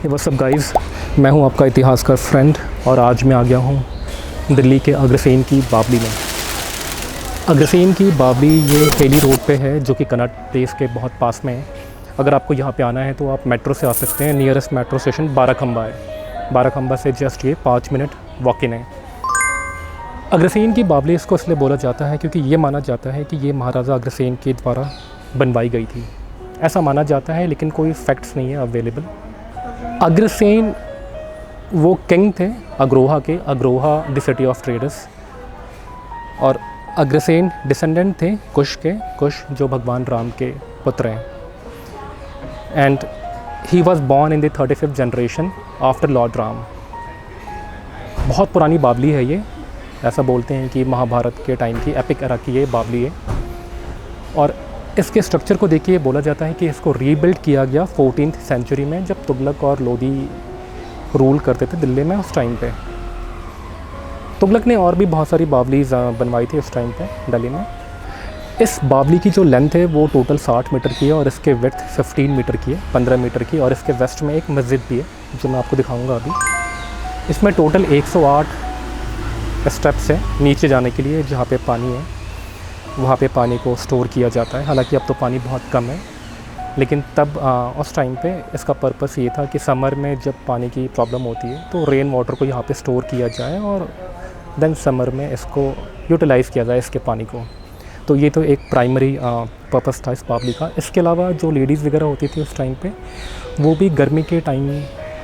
What's सब guys, मैं हूं आपका इतिहासकार फ्रेंड और आज मैं आ गया हूं दिल्ली के अग्रसेन की बावली में। अग्रसेन की बावली ये हेली रोड पे है जो कि कनॉट प्लेस के बहुत पास में है। अगर आपको यहाँ पे आना है तो आप मेट्रो से आ सकते हैं। नियरेस्ट मेट्रो स्टेशन बाराखंबा है। बाराखंबा से जस्ट ये 5 मिनट वॉक इन है। अग्रसेन की बावली इसको इसलिए बोला जाता है क्योंकि ये माना जाता है कि ये महाराजा अग्रसेन के द्वारा बनवाई गई थी, ऐसा माना जाता है, लेकिन कोई फैक्ट्स नहीं है अवेलेबल। अग्रसेन वो किंग थे अग्रोहा के, Agroha the city of traders, और अग्रसेन डिसेंडेंट थे कुश के, कुश जो भगवान राम के पुत्र हैं। And he was born in the 35th generation after Lord Ram. बहुत पुरानी बावली है ये, ऐसा बोलते हैं कि महाभारत के टाइम की एपिक एरा की ये बावली है। और इसके स्ट्रक्चर को देखिए बोला जाता है कि इसको रीबिल्ड किया गया 14th सेंचुरी में, जब तुगलक और लोदी रूल करते थे दिल्ली में उस टाइम पे। तुगलक ने और भी बहुत सारी बावलीज बनवाई थी उस टाइम पे दिल्ली में। इस बावली की जो लेंथ है वो टोटल 60 मीटर की है और इसके विड्थ 15 मीटर की है, 15 मीटर की। और इसके वेस्ट में एक मस्जिद भी है जो मैं आपको दिखाऊंगा अभी। इसमें टोटल 108 स्टेप्स हैं नीचे जाने के लिए, जहाँ पे पानी है वहाँ पे पानी को स्टोर किया जाता है। हालांकि अब तो पानी बहुत कम है, लेकिन तब उस टाइम पे इसका पर्पस ये था कि समर में जब पानी की प्रॉब्लम होती है तो रेन वाटर को यहाँ पे स्टोर किया जाए और देन समर में इसको यूटिलाइज़ किया जाए इसके पानी को। तो ये तो एक प्राइमरी पर्पस था इस बावली का। इसके अलावा जो लेडीज़ वगैरह होती थी उस टाइम पे, वो भी गर्मी के टाइम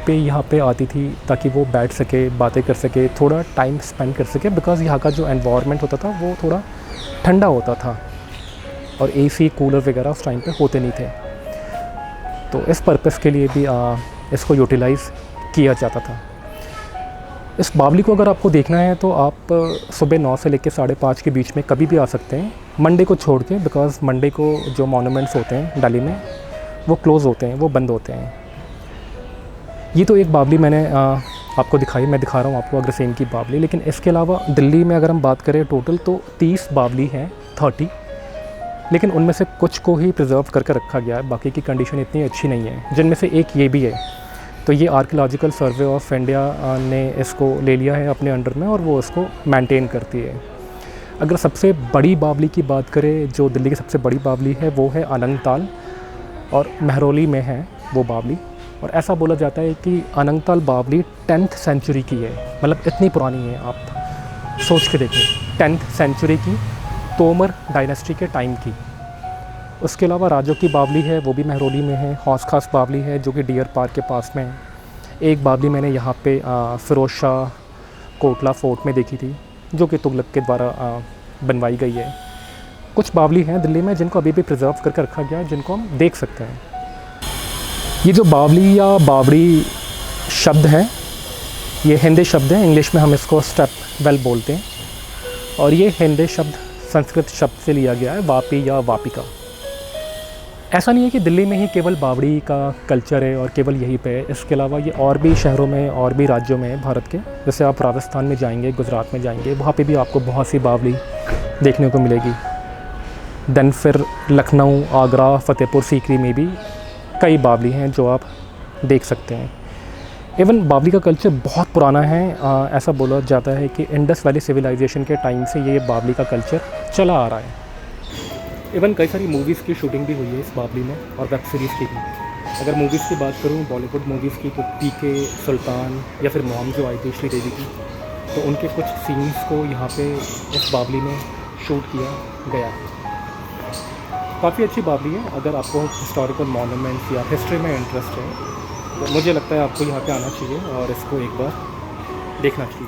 पे यहाँ पे आती थी ताकि वो बैठ सके, बातें कर सके, थोड़ा टाइम स्पेंड कर सके, बिकॉज़ यहाँ का जो एनवायरनमेंट होता था वो थोड़ा ठंडा होता था और एसी कूलर वगैरह उस टाइम पे होते नहीं थे। तो इस पर्पस के लिए भी इसको यूटिलाइज़ किया जाता था। इस बावली को अगर आपको देखना है तो आप सुबह 9 से लेकर 5:30 के बीच में कभी भी आ सकते हैं, मंडे को छोड़ के, बिकॉज़ मंडे को जो मॉन्यूमेंट्स होते हैं दिल्ली में वो क्लोज़ होते हैं, वो बंद होते हैं। ये तो एक बावली मैंने आपको दिखाई, मैं दिखा रहा हूँ आपको अग्रसेन की बावली। लेकिन इसके अलावा दिल्ली में अगर हम बात करें टोटल तो 30 बावली हैं, 30, लेकिन उनमें से कुछ को ही प्रिजर्व करके रखा गया है, बाकी की कंडीशन इतनी अच्छी नहीं है, जिनमें से एक ये भी है। तो ये आर्कियोलॉजिकल सर्वे ऑफ इंडिया ने इसको ले लिया है अपने अंडर में और वो इसको मेंटेन करती है। अगर सबसे बड़ी बावली की बात करें, जो दिल्ली की सबसे बड़ी बावली है वो है अनंगताल, और महरौली में है वो बावली। और ऐसा बोला जाता है कि अनंगताल बावली 10th सेंचुरी की है, मतलब इतनी पुरानी है, आप सोच के देखिए, 10th सेंचुरी की, तोमर डायनेस्टी के टाइम की। उसके अलावा राजो की बावली है, वो भी महरौली में है। हौस खास बावली है जो कि डियर पार्क के पास में है। एक बावली मैंने यहाँ पे फिरोज शाह कोटला फोर्ट में देखी थी, जो कि तुगलक के द्वारा बनवाई गई है। कुछ बावली हैं दिल्ली में जिनको अभी भी प्रिजर्व करके रखा गया है, जिनको हम देख सकते हैं। ये जो बावली या बावड़ी शब्द है, ये हिंदी शब्द है, इंग्लिश में हम इसको स्टेप वेल बोलते हैं, और ये हिंदी शब्द संस्कृत शब्द से लिया गया है, वापी या वापिका। ऐसा नहीं है कि दिल्ली में ही केवल बावड़ी का कल्चर है और केवल यहीं पे है। इसके अलावा ये और भी शहरों में और भी राज्यों में है भारत के। जैसे आप राजस्थान में जाएंगे, गुजरात में जाएंगे, वहाँ पे भी आपको बहुत सी बावली देखने को मिलेगी। देन फिर लखनऊ, आगरा, फतेहपुर सीकरी में भी कई बावली हैं जो आप देख सकते हैं। इवन बावली का कल्चर बहुत पुराना है। ऐसा बोला जाता है कि इंडस वैली सिविलाइजेशन के टाइम से ये बावली का कल्चर चला आ रहा है। इवन कई सारी मूवीज़ की शूटिंग भी हुई है इस बावली में, और वेब सीरीज़ की भी। अगर मूवीज़ की बात करूँ बॉलीवुड मूवीज़ की, तो पीके, सुल्तान या फिर मॉम जो आई थी श्रीदेवी की, तो उनके कुछ सीन्स को यहाँ पे इस बावली में शूट किया गया है। काफ़ी अच्छी बावली है। अगर आपको हिस्टोरिकल मॉन्यूमेंट्स या हिस्ट्री में इंटरेस्ट है तो मुझे लगता है आपको यहाँ पे आना चाहिए और इसको एक बार देखना चाहिए।